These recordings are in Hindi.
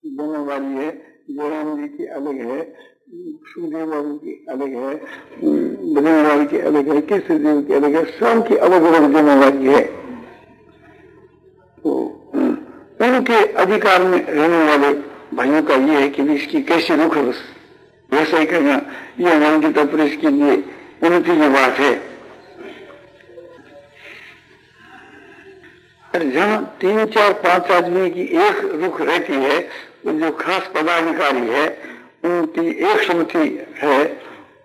दोनों वाली है, जयराम जी की अलग है, सुखदेव बाबू की अलग है, बजरंग की अलग है, कृष्ण देव की अलग है, सबकी अलग अलग जिम्मेवारी है। तो उनके अधिकार में रहने वाले भाइयों का ये है कि इसकी कैसे रुख वैसा ही करना, ये हमारी गीता प्रेस के लिए उन्नति की बात है। जहाँ 3, 4, 5 आदमी की एक रुख रहती है, जो खास पदाधिकारी है उनकी एक समिति है,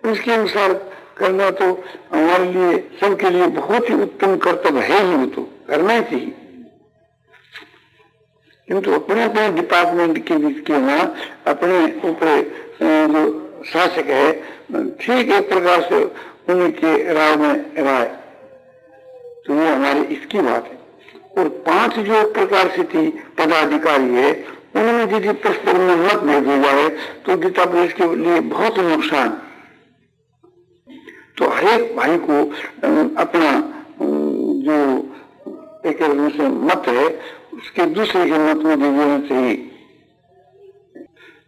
उसके अनुसार करना तो हमारे लिए सबके लिए बहुत ही उत्तम कर्तव्य है ही, वो तो करना ही चाहिए। किंतु अपने अपने डिपार्टमेंट के बीच के वहां अपने ऊपर जो शासक है, ठीक एक प्रकार से उनके राय में राय, तो ये हमारी इसकी बात है। और 5 जो प्रकार से थी पदाधिकारी है, उनमें यदि परस्पर में मत भेजे जाए तो गीता प्रेस के लिए बहुत नुकसान। तो हर एक भाई को अपना जो एक से मत है उसके दूसरे के मत में दे देना चाहिए।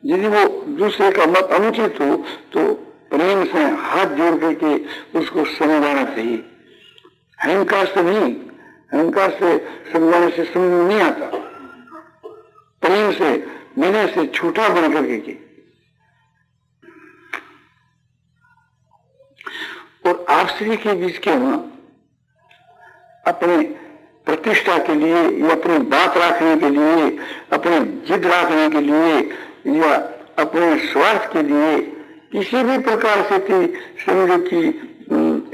यदि वो दूसरे का मत अनुचित हो तो प्रेम से हाथ जोड़ करके उसको समझाना चाहिए। अहंकार से नहीं, अहंकार से समझाने से समझ नहीं आता, प्रेम से विनय से छोटा बन करके। और आपसी के बीच के वहां अपने प्रतिष्ठा के लिए या अपनी बात रखने के लिए, अपने जिद रखने के लिए या अपने स्वार्थ के लिए किसी भी प्रकार से थी समझो कि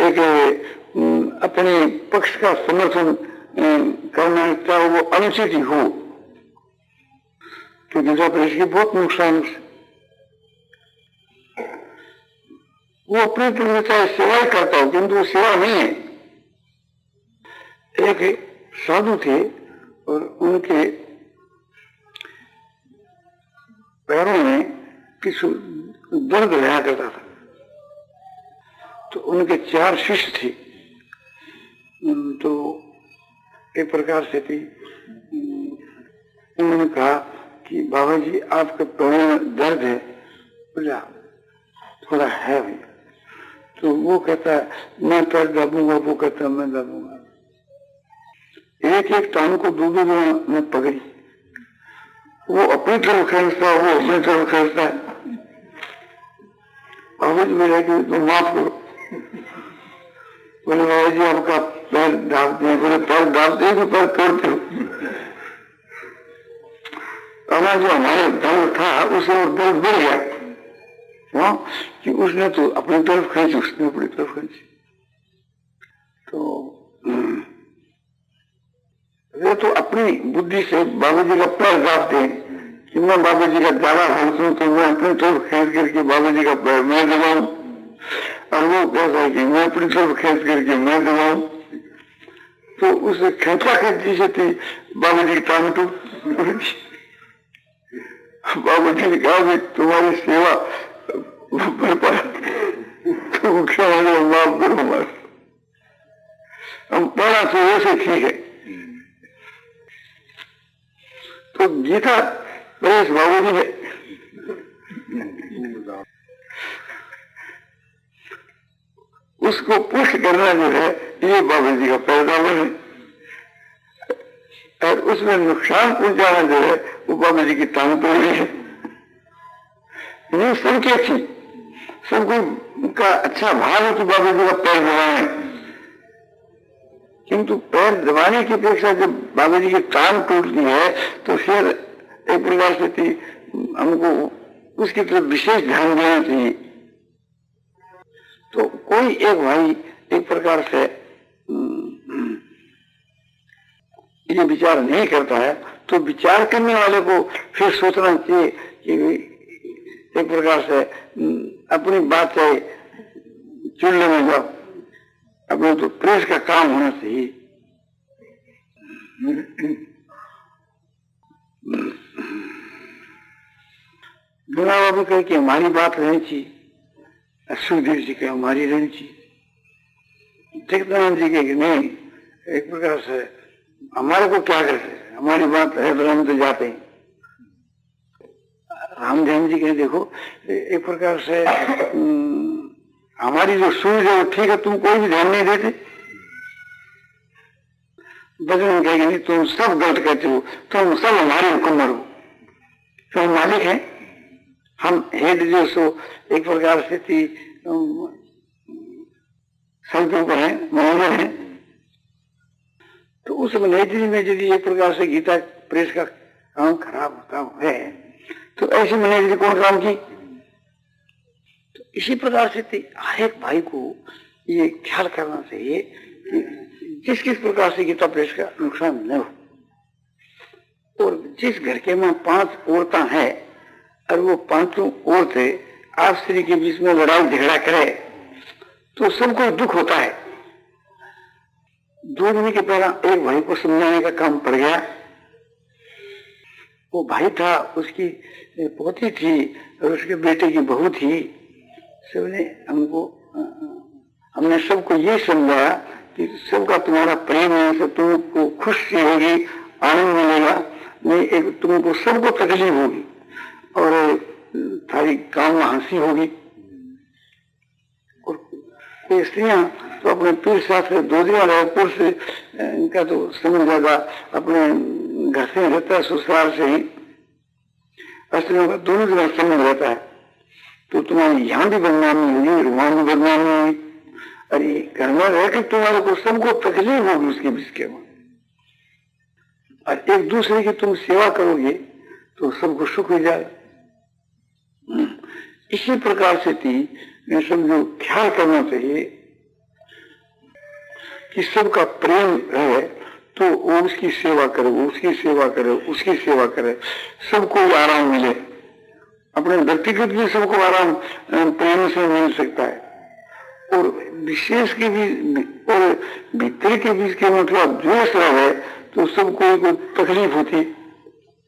एक अपने पक्ष का समर्थन करना चाहे वो अनुचित ही हो, तो गीता प्रेस की बहुत नुकसान है। वो अपने तरफ चाहे सेवा ही करता हो, किंतु वो सेवा नहीं है। एक साधु थे और उनके पैरों में किसी दर्द रहा करता था, तो उनके 4 शिष्य थे। तो एक प्रकार से थी, उन्होंने कहा कि बाबा जी आपके पैरों में दर्द है, बोला थोड़ा है भी। तो वो कहता मैं पैर दाबूंगा, वो कहता मैं दाबूंगा। एक एक टांग को 2-2 में पकड़ी, वो अपनी तरफ खींचता, वो अपनी तरफ खींचता है। बाबा जी बोले कि तुम माफ करो। बोले बाबा जी आपका पैर दाबते हैं। बोले पैर दाबते हैं कि पैर तोड़ते हो? हमारा जो हमारे दर्द था उसे वो दर्द बढ़ गया कि उसने तो अपनी तरफ खींची, उसने अपनी तरफ खींची। तो वो तो अपनी बुद्धि से बाबा जी का पैर दाबते हैं कि मैं बाबा जी का ज्यादा हाथ हूं तो मैं अपनी तरफ खींच करके बाबा जी का पैर मैं दबाऊं, और वो कहता है कि मैं अपनी तरफ खींच करके मैं दबाऊं। तो उसे खींचा खींची से थी बाबा जी की टांग टूट। बाबा जी ने कहा कि तुम्हारी सेवा तुम क्षमा माफ करो हमारे, हम पढ़ा तो वैसे ठीक है। तो गीता प्रेस बाबू जी है, उसको पुष्ट करना जो है ये बाबा जी का पैदावार है, और उसमें नुकसान पहुंचाना जो है वो बाबा जी की टांग तोड़नी है। ये सबकी अच्छी, सबको का अच्छा भाव है कि बाबा जी का पैर दबाए, किंतु पैर दबाने की अपेक्षा जब बाबा जी की टांग टूटती है तो फिर एक प्रकार से थी हमको उसकी तरफ विशेष ध्यान देना चाहिए। तो कोई एक भाई एक प्रकार से ये विचार नहीं करता है तो विचार करने वाले को फिर सोचना चाहिए कि एक प्रकार से अपनी बात चाहे चुनने में जाओ, अपने तो प्रेस का काम होना चाहिए। गुना बाबू कहे कि हमारी बात रहनी चाहिए, सुखदेव जी कहे हमारी रहनी चाहिए, जगदानंद जी कहे कि नहीं, एक प्रकार से हमारे को क्या करते, हमारी बात है तो हम तो जाते हैं। रामध्यान जी कहे देखो एक प्रकार से हमारी जो सूझ है वो ठीक है, तुम कोई भी ध्यान नहीं देते। बजरंग कहेंगे नहीं, तुम सब गलत कहते हो, तुम सब हमारे हुक्मर हो, तुम मालिक हैं, हम हेड जो सो एक प्रकार से थी सबके ऊपर है, मौजूद है। तो उस मैनेजरी में यदि एक प्रकार से गीता प्रेस का काम खराब होता है तो ऐसी मैनेजरी कौन काम की? तो इसी प्रकार से हर एक भाई को ये ख्याल करना चाहिए कि जिस किस प्रकार से गीता प्रेस का नुकसान न हो। और जिस घर के में 5 औरतें हैं और वो 5 औरतें आप स्त्री के बीच में लड़ाई झगड़ा करे तो सबको दुख होता है। 2 दिन के पहला एक भाई को समझाने का काम पड़ गया। वो भाई था, उसकी पोती थी और उसके बेटे की बहू थी। सबने हमने सबको ये समझाया कि सबका तुम्हारा प्रेम है, सब तुमको खुशी होगी, आनंद मिलेगा, नहीं एक तुमको सबको तकलीफ होगी और थारी काम में हंसी होगी। और स्त्रियां तो अपने पीर साथ 2 दिन रहे, पुरुष इनका तो समय ज्यादा अपने घर से रहता है, ससुराल से ही, स्त्रियों का दोनों जगह समय रहता है। तो तुम्हारी यहाँ भी बदनामी होगी, वहां भी बदनामी होगी, अरे घर में रह के तुम्हारे को सबको तकलीफ होगी उसके बीच के में। और एक दूसरे की तुम सेवा करोगे तो सबको सुख हो जाएगा। इसी प्रकार से थी समझो ख्याल करना चाहिए कि सबका प्रेम रहे तो वो उसकी सेवा करे, उसकी सेवा करे, उसकी सेवा करे, सबको आराम मिले। अपने व्यक्तिगत भी सबको आराम प्रेम से मिल सकता है और विशेष के भी और भीतर के बीच के मतलब द्वेष रहे तो सबको कोई तकलीफ होती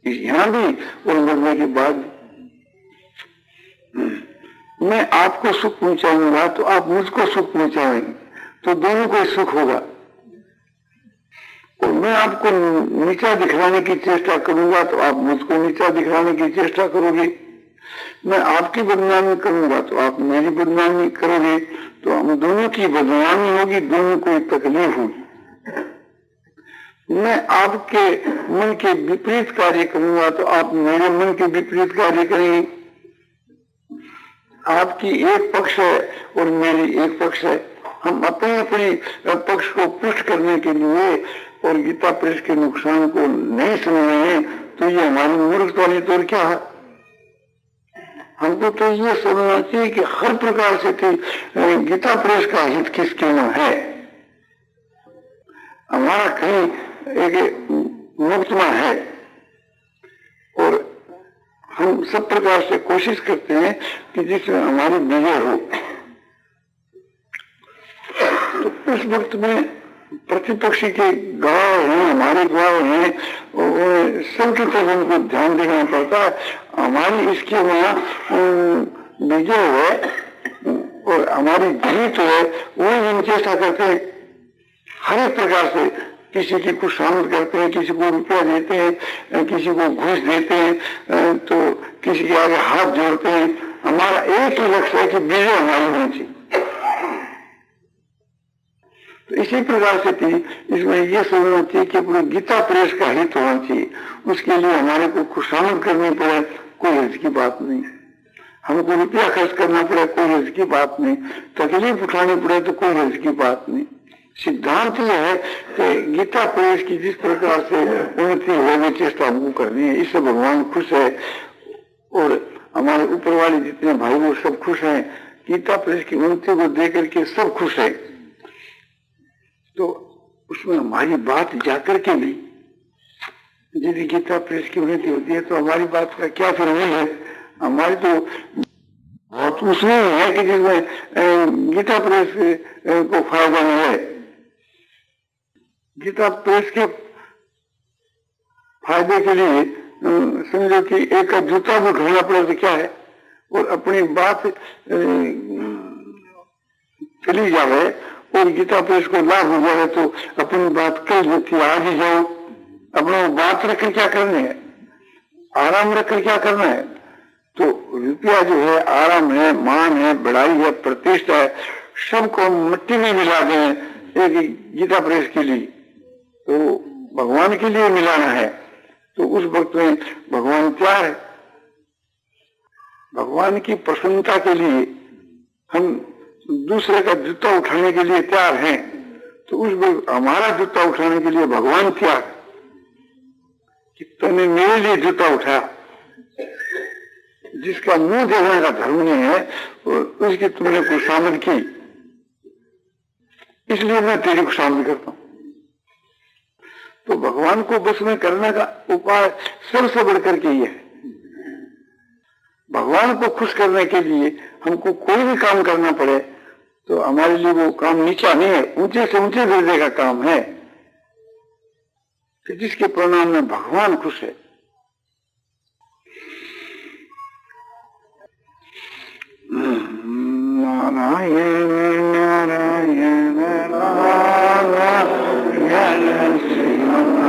यहाँ भी और मरने के बाद। मैं आपको सुख पहुंचाऊंगा तो आप मुझको सुख पहुंचाएंगे, तो दोनों को सुख होगा। और मैं आपको नीचा दिखलाने की चेष्टा करूंगा तो आप मुझको नीचा दिखलाने की चेष्टा करोगे। मैं आपकी बदनामी करूंगा तो आप मेरी बदनामी करोगे, तो हम दोनों की बदनामी होगी, दोनों को तकलीफ होगी। मैं आपके मन के विपरीत कार्य करूंगा तो आप मेरे मन के विपरीत कार्य करेंगे। आपकी एक पक्ष है और मेरी एक पक्ष है, हम अपने अपने पक्ष को पुष्ट करने के लिए और गीता प्रेस के नुकसान को नहीं समझे तो ये हमारी मूर्खता वाली तौर क्या है। हमको तो ये समझना चाहिए कि हर प्रकार से गीता प्रेस का हित किसके में है। हमारा कहीं एक मुक्तमा है और हम सब प्रकार से कोशिश करते हैं कि जिसमें हमारी विजय हो। तो उस वक्त में प्रतिपक्षी के गवाह हैं, हमारे गवाह हैं, सबकी तरफ उनको ध्यान देना पड़ता है। हमारी इसके वहाँ विजय है और हमारी जीत है, वो हम चेष्टा करते हैं हर एक प्रकार से। किसी की कुछ शामिल करते हैं, किसी को रुपया देते हैं, किसी को घूस देते हैं, तो किसी के आगे हाथ जोड़ते हैं। हमारा एक ही लक्ष्य है कि विजय हमारी होनी चाहिए। तो इसी प्रकार से थी इसमें यह समझना चाहिए कि अपने गीता प्रेस का हित होना चाहिए। उसके लिए हमारे को कुछ शामिल करनी पड़े, कोई हर्ज की बात नहीं। हमको रुपया खर्च करना पड़े, कोई हर्ज की बात नहीं। तकलीफ उठानी पड़े तो कोई हर्ज की बात नहीं। सिद्धांत यह है कि गीता प्रेस की जिस प्रकार से उन्नति होने चेष्टा हमको करनी है, इससे भगवान खुश है और हमारे ऊपर वाले जितने भाई वो सब खुश हैं। गीता प्रेस की उन्नति को देख करके सब खुश है। तो उसमें हमारी बात जाकर के भी यदि गीता प्रेस की उन्नति होती है तो हमारी बात का क्या फर्क है। हमारी तो बहुत उसमें है कि जिसमें गीता प्रेस को फायदा है। गीता प्रेस के फायदे के लिए समझो कि एक का जूता भी उठाना पड़े तो क्या है, और अपनी बात चली जाए और गीता प्रेस को लाभ हो जाए तो अपनी बात कल होती आज ही जाओ। अपना बात रखकर क्या करना है, आराम रखकर क्या करना है। तो रुपया जो है, आराम है, मान है, बड़ाई है, प्रतिष्ठा है, सबको मिट्टी में मिला दें एक गीता प्रेस के लिए, तो भगवान के लिए मिलाना है, तो उस वक्त में भगवान क्या है? भगवान की प्रसन्नता के लिए हम दूसरे का जूता उठाने के लिए तैयार हैं, तो उस वक्त हमारा जूता उठाने के लिए भगवान तैयार कि तूने मेरे लिए जूता उठाया। जिसका मुंह देखने का धर्म नहीं है उसकी तुमने खुशामद की, इसलिए मैं तेरी खुशामद करता हूं। तो भगवान को बस में करने का उपाय सबसे बढ़कर के ये है। भगवान को खुश करने के लिए हमको कोई भी काम करना पड़े तो हमारे लिए वो काम नीचा नहीं है, ऊंचे से ऊंचे दर्जे का काम है कि जिसके परिणाम में भगवान खुश है। नारायण नारायण नारायण श्रीमन्नारायण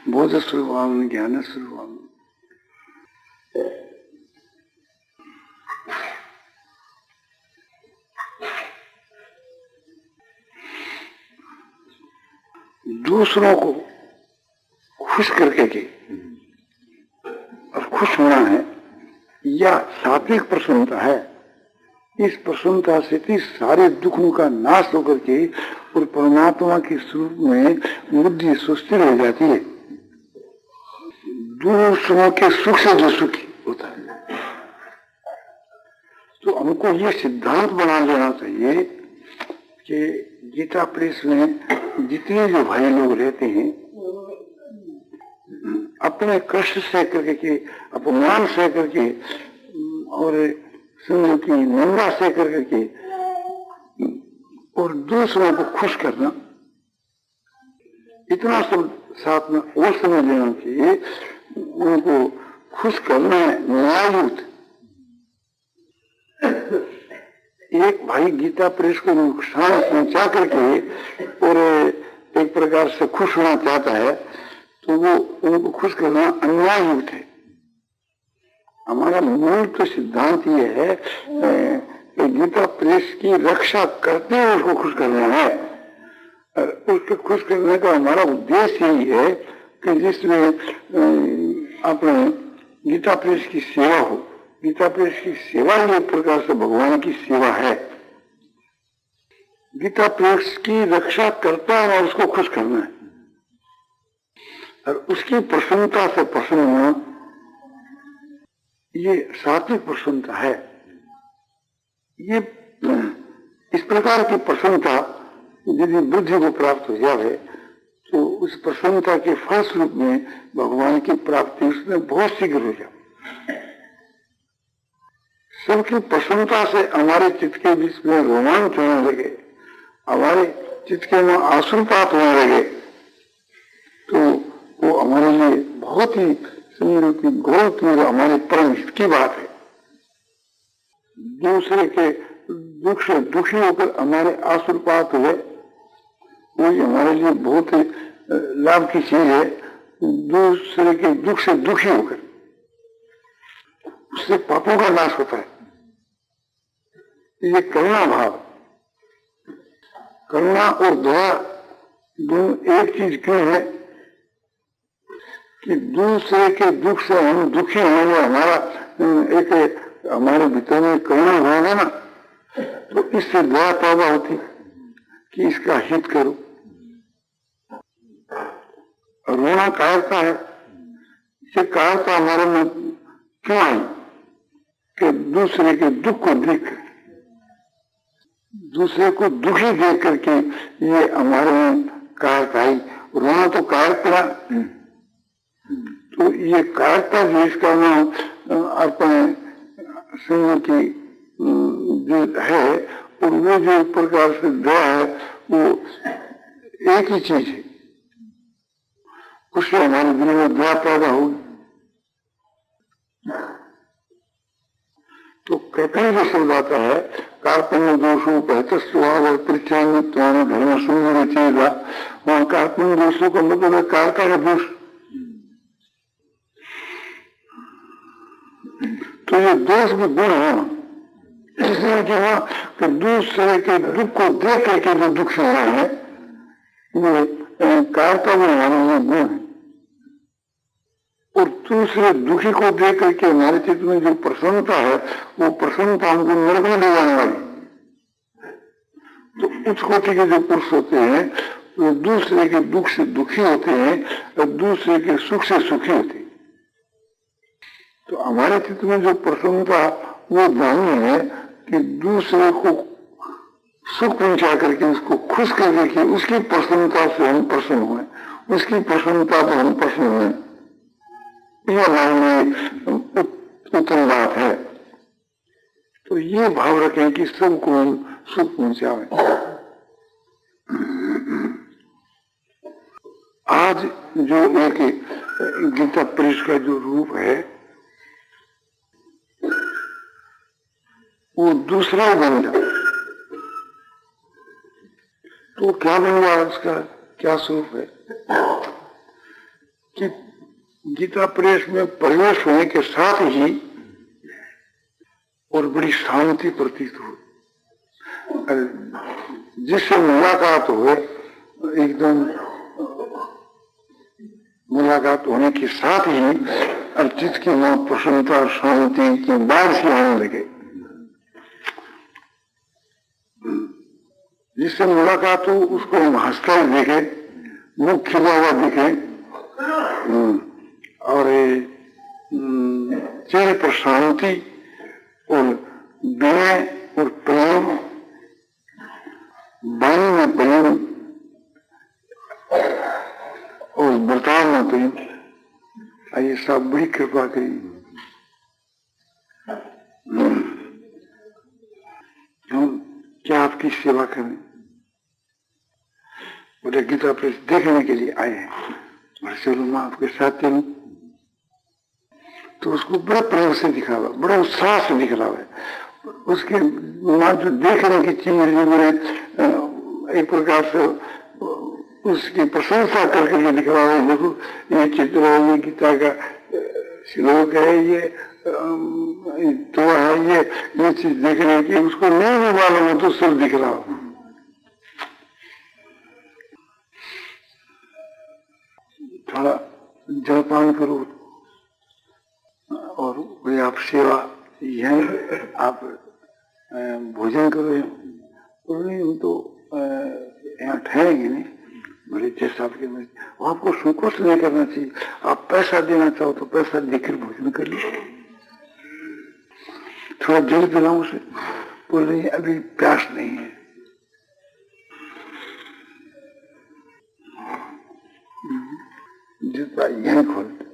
बोधस्वरूपानंद ज्ञान स्वरूपानंद। दूसरों को खुश करके के और खुश होना है या सात्विक प्रसन्नता है। इस प्रसन्नता से इस सारे दुखों का नाश होकर के और परमात्मा के स्वरूप में बुद्धि सुस्थिर हो जाती है। दूसरों के सुख से जो सुखी होता है, तो हमको ये सिद्धांत बना लेना चाहिए कि गीता प्रेस में जितने जो भाई लोग रहते हैं अपने कष्ट सह करके के, अपमान सह करके और संघ की निंदा सह करके और दूसरों को खुश करना, इतना सब साथ में और समझ लेना चाहिए। उनको खुश करना है न्याययुक्त। एक भाई गीता प्रेस को नुकसान पहुंचा करके और एक प्रकार से खुश होना चाहता है तो वो उनको खुश करना अन्याययुक्त है। हमारा मूल तो सिद्धांत ये है कि गीता प्रेस की रक्षा करते हुए उसको खुश करना है। उसको खुश करने का हमारा उद्देश्य यही है कि जिसमें अपने गीता प्रेस की सेवा हो। गीता प्रेस की सेवा ही एक प्रकार से भगवान की सेवा है। गीता प्रेस की रक्षा करता है और उसको खुश करना है, और उसकी प्रसन्नता से प्रसन्न होना, ये सात्विक प्रसन्नता है। ये इस प्रकार की प्रसन्नता यदि बुद्धि को प्राप्त हो जाए तो उस प्रसन्नता के फलस्वरूप में भगवान की प्राप्ति उसमें बहुत शीघ्र हो जाए। सबकी प्रसन्नता से हमारे चित्त के बीच में रोमांच होने लगे, हमारे चित्त के में आंसुपात होने लगे, तो वो हमारे लिए बहुत ही समझो कि गौरव की हमारे परम हित की बात है। दूसरे के दुख से दुखी होकर हमारे आंसुपात हुए, वही हमारे लिए बहुत ही लाभ की चीज है। दूसरे के दुख से दुखी होकर उससे पापों का नाश होता है। ये करुणा भाव, करुणा और दया दोनों एक चीज क्यों है कि दूसरे के दुख से हम दुखी होंगे, हमारा एक हमारे भीतर में करुणा होगा ना, तो इससे दया पैदा होती कि इसका हित करो। रोना कायरता है, ये कायरता हमारे में क्यों आई कि दूसरे के दुख को देख, दूसरे को दुखी देख करके ये हमारे में कायरता आई। रोना तो कायरता, तो ये कायरता जो इसका नाम अपने समझ की जो है, और वो जो प्रकार से दया है वो एक ही चीज है, उससे हमारे दिल में दया पैदा होगी। तो कहते जो शब्द आता है कार्पण्य दोषों बेहतर स्वभाव और परिचय तुम्हारा धर्म सुंदर चीजा, वहां कार्पण्य दोषों का मतलब है कारता का दोष। तो ये दोष भी गुण है, इसलिए कहा कि दूसरे के दुख को देख करके जो दुख हो रहा है ये कारता भी हमारे गुण है। और दूसरे दुखी को देख करके हमारे चित्त में जो प्रसन्नता है वो प्रसन्नता हमको नरक में ले जाने वाली। तो उस कोटि के जो पुरुष होते हैं वो दूसरे के दुख से दुखी होते हैं और दूसरे के सुख से सुखी होते हैं। तो हमारे चित्त में जो प्रसन्नता वो जाननी है कि दूसरे को सुख पहुंचा करके उसको खुश कर करके उसकी प्रसन्नता से हम प्रसन्न हुए, उसकी प्रसन्नता पर हम प्रसन्न हुए, यह हमारे उत्तम बात है। तो ये भाव रखें कि सबको हम सुख पहुंचावे। आज जो एक गीता प्रेस का जो रूप है वो दूसरा बन गया, तो क्या बन गया, उसका क्या स्वरूप है कि गीता प्रेस में प्रवेश होने के साथ ही और बड़ी शांति प्रतीत हो, जिससे मुलाकात हो, एकदम मुलाकात होने के साथ ही चित्त की वहां प्रसन्नता और शांति की बाढ़ से आने लगे। जिससे मुलाकात हो उसको हम हंसता ही देखे, मुख खिला हुआ दिखे, और चेहरे पर शांति और विनय और प्रेम, वाणी में प्रेम और बर्ताव में प्रेम, ये सब बड़ी कृपा करी। हम क्या आपकी सेवा करें? बोले गीता प्रेस देखने के लिए आए हैं, और चलो मैं आपके साथ चलूं। तो उसको बड़ा प्रेम से दिखावा, बड़ा उत्साह से दिखलावा। उसके मां जो देखने की चीज मैंने एक प्रकार से उसकी प्रशंसा करके दिखलावा। देखो ये चित्र है, ये गीता का श्लोक है, ये तो है, ये चीज देखने की उसको नहीं मालूम हो तो सब दिखलाओ। थोड़ा जलपान करो और कोई आप सेवा यह आप भोजन करो। नहीं हम तो ठहरेंगे नहीं, बोले जैसा आपकी मर्जी। आपको संकोच नहीं करना चाहिए। आप पैसा देना चाहो तो पैसा देकर भोजन कर लो। थोड़ा जल दिलाऊं उसे, बोल रही अभी प्यास नहीं है। जूता यहीं खोलते,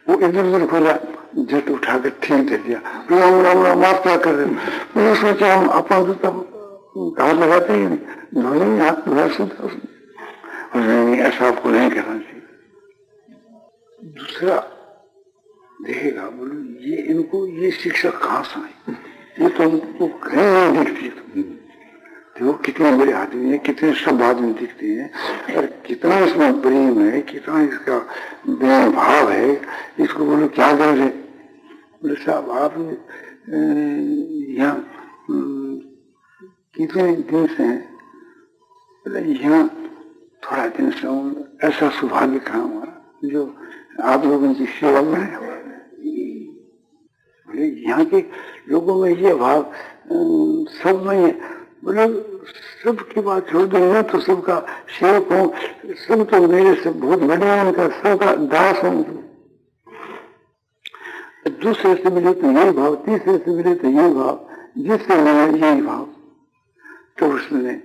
वो इधर उधर खोला, झट उठाकर ठीक दे दिया। राम राम राम, आप क्या कर रहे हो? मैंने सोचा हम अपना जूता हाथ लगाते ही नहीं, धोने हाथ धोया सुधा उसने। नहीं, ऐसा आपको नहीं करना चाहिए। दूसरा देखेगा, बोलो ये इनको ये शिक्षा कहाँ से आई? ये तो हमको कहीं नहीं दिखती। देखो कितने बड़े आदमी है, कितने सब आदमी दिखते हैं, और कितना इसमें प्रेम है, कितना इसका भाव है। इसको बोलो क्या कर रहे? बोले साहब आप यहाँ कितने दिन से हैं? बोले यहाँ थोड़ा दिन से हूँ। ऐसा सौभाग्य कहाँ हुआ जो आप लोगों की सेवा में? बोले यहाँ के लोगों में ये भाव सब में है। बोले सबकी बात छोड़ दो, मैं तो सबका सेवक हूँ, सब तो मेरे से बहुत बड़े हैं, उनका सबका दास हूँ। दूसरे से मिले तो यही भाव, तीसरे से मिले तो यही भाव, जिससे मिले यही भाव। तो उसने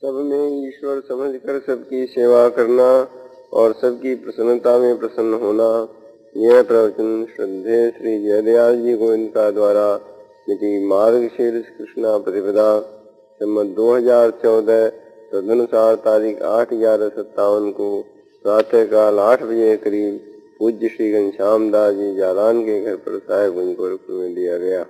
सब में ईश्वर समझकर सबकी सेवा करना और सबकी प्रसन्नता में प्रसन्न होना। यह प्रवचन श्रद्धेय श्री जयदयाल जी गोविंद का द्वारा मिति मार्गशीर्ष कृष्णा प्रतिपदा संवत 2014 तदनुसार तारीख 8/11/57 को प्रातःकाल 8 बजे करीब पूज्य श्री घनश्याम दास जी जालान के घर पर साहेब गोरखपुर में दिया गया।